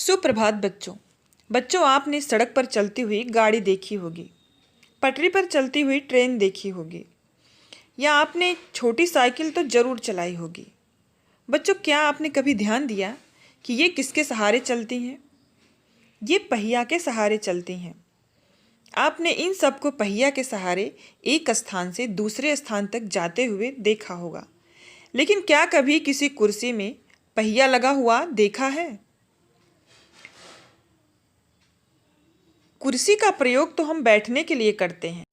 सुप्रभात बच्चों। बच्चों, आपने सड़क पर चलती हुई गाड़ी देखी होगी, पटरी पर चलती हुई ट्रेन देखी होगी, या आपने एक छोटी साइकिल तो जरूर चलाई होगी। बच्चों, क्या आपने कभी ध्यान दिया कि ये किसके सहारे चलती हैं? ये पहिया के सहारे चलती हैं। आपने इन सबको पहिया के सहारे एक स्थान से दूसरे स्थान तक जाते हुए देखा होगा, लेकिन क्या कभी किसी कुर्सी में पहिया लगा हुआ देखा है? कुर्सी का प्रयोग तो हम बैठने के लिए करते हैं।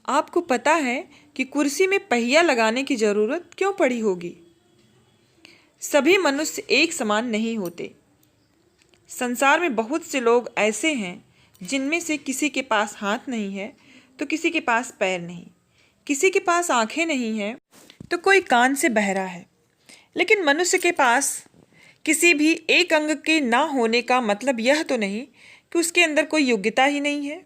आपको पता है कि कुर्सी में पहिया लगाने की जरूरत क्यों पड़ी होगी? सभी मनुष्य एक समान नहीं होते। संसार में बहुत से लोग ऐसे हैं जिनमें से किसी के पास हाथ नहीं है तो किसी के पास पैर नहीं, किसी के पास आंखें नहीं हैं तो कोई कान से बहरा है। लेकिन मनुष्य के पास किसी भी एक अंग के ना होने का मतलब यह तो नहीं कि उसके अंदर कोई योग्यता ही नहीं है।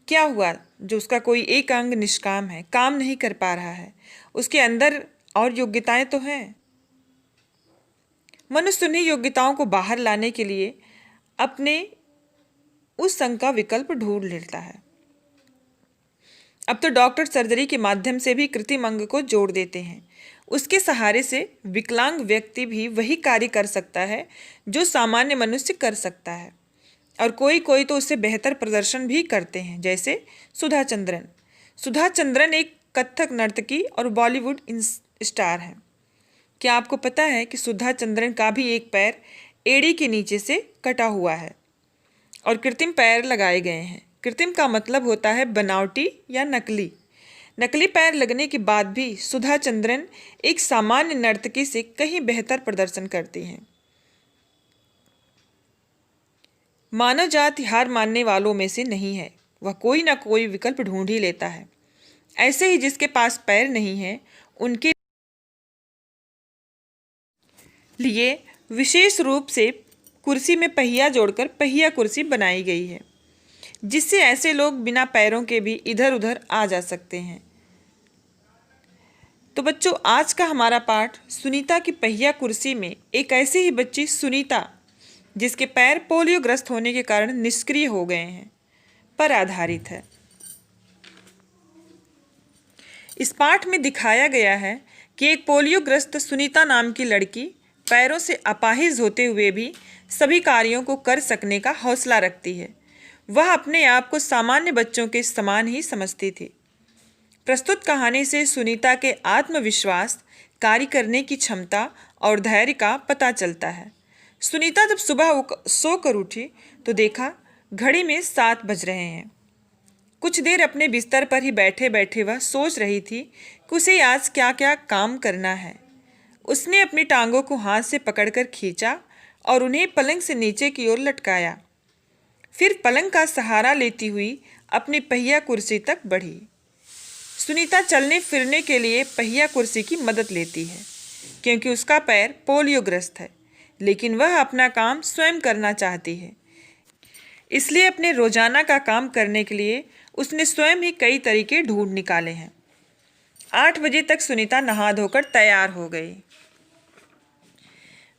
क्या हुआ जो उसका कोई एक अंग निष्काम है, काम नहीं कर पा रहा है? उसके अंदर और योग्यताएं तो हैं। मनुष्य उन्हीं योग्यताओं को बाहर लाने के लिए अपने उस अंग का विकल्प ढूंढ लेता है। अब तो डॉक्टर सर्जरी के माध्यम से भी कृत्रिम अंग को जोड़ देते हैं। उसके सहारे से विकलांग व्यक्ति भी वही कार्य कर सकता है जो सामान्य मनुष्य कर सकता है, और कोई कोई तो उससे बेहतर प्रदर्शन भी करते हैं, जैसे सुधा चंद्रन। सुधा चंद्रन एक कथक नर्तकी और बॉलीवुड स्टार है। क्या आपको पता है कि सुधा चंद्रन का भी एक पैर एड़ी के नीचे से कटा हुआ है और कृत्रिम पैर लगाए गए हैं? कृत्रिम का मतलब होता है बनावटी या नकली। नकली पैर लगने के बाद भी सुधा चंद्रन एक सामान्य नर्तकी से कहीं बेहतर प्रदर्शन करती हैं। मानव जाति हार मानने वालों में से नहीं है, वह कोई ना कोई विकल्प ढूंढ ही लेता है। ऐसे ही जिसके पास पैर नहीं है उनके लिए विशेष रूप से कुर्सी में पहिया जोड़कर पहिया कुर्सी बनाई गई है, जिससे ऐसे लोग बिना पैरों के भी इधर उधर आ जा सकते हैं। तो बच्चों, आज का हमारा पाठ सुनीता की पहिया कुर्सी में एक ऐसी ही बच्ची सुनीता, जिसके पैर पोलियोग्रस्त होने के कारण निष्क्रिय हो गए हैं, पर आधारित है। इस पाठ में दिखाया गया है कि एक पोलियोग्रस्त सुनीता नाम की लड़की पैरों से अपाहिज होते हुए भी सभी कार्यों को कर सकने का हौसला रखती है। वह अपने आप को सामान्य बच्चों के समान ही समझती थी। प्रस्तुत कहानी से सुनीता के आत्मविश्वास, कार्य करने की क्षमता और धैर्य का पता चलता है। सुनीता जब सुबह सोकर उठी तो देखा घड़ी में 7 बज रहे हैं। कुछ देर अपने बिस्तर पर ही बैठे बैठे वह सोच रही थी कि उसे आज क्या क्या काम करना है। उसने अपनी टांगों को हाथ से पकड़कर खींचा और उन्हें पलंग से नीचे की ओर लटकाया। फिर पलंग का सहारा लेती हुई अपनी पहिया कुर्सी तक बढ़ी। सुनीता चलने फिरने के लिए पहिया कुर्सी की मदद लेती है, क्योंकि उसका पैर पोलियोग्रस्त है, लेकिन वह अपना काम स्वयं करना चाहती है। इसलिए अपने रोजाना का काम करने के लिए उसने स्वयं ही कई तरीके ढूंढ निकाले हैं। 8 बजे तक सुनीता नहा धोकर तैयार हो गई।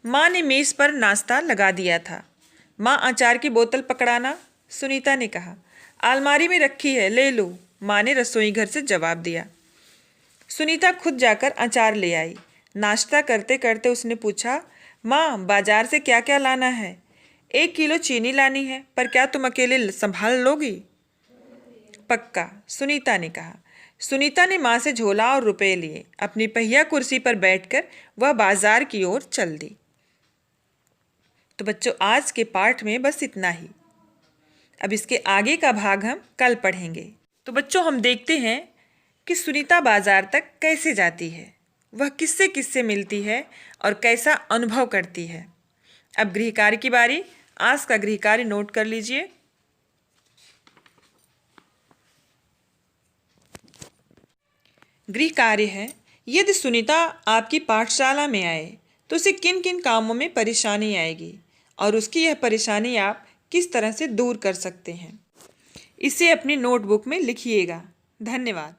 माँ ने मेज पर नाश्ता लगा दिया था। माँ, अचार की बोतल पकड़ाना, सुनीता ने कहा। अलमारी में रखी है, ले लो, माँ ने रसोई घर से जवाब दिया। सुनीता खुद जाकर अचार ले आई। नाश्ता करते करते उसने पूछा, माँ, बाजार से क्या क्या लाना है? 1 किलो चीनी लानी है, पर क्या तुम अकेले संभाल लोगी? पक्का, सुनीता ने कहा। सुनीता ने माँ से झोला और रुपए लिए। अपनी पहिया कुर्सी पर बैठकर वह बाजार की ओर चल दी। तो बच्चों, आज के पाठ में बस इतना ही। अब इसके आगे का भाग हम कल पढ़ेंगे। तो बच्चों, हम देखते हैं कि सुनीता बाजार तक कैसे जाती है, वह किससे किससे मिलती है और कैसा अनुभव करती है। अब गृह कार्य की बारी। आज का गृह कार्य नोट कर लीजिए। गृह कार्य है, यदि सुनीता आपकी पाठशाला में आए तो उसे किन किन कामों में परेशानी आएगी और उसकी यह परेशानी आप किस तरह से दूर कर सकते हैं, इसे अपनी नोटबुक में लिखिएगा। धन्यवाद।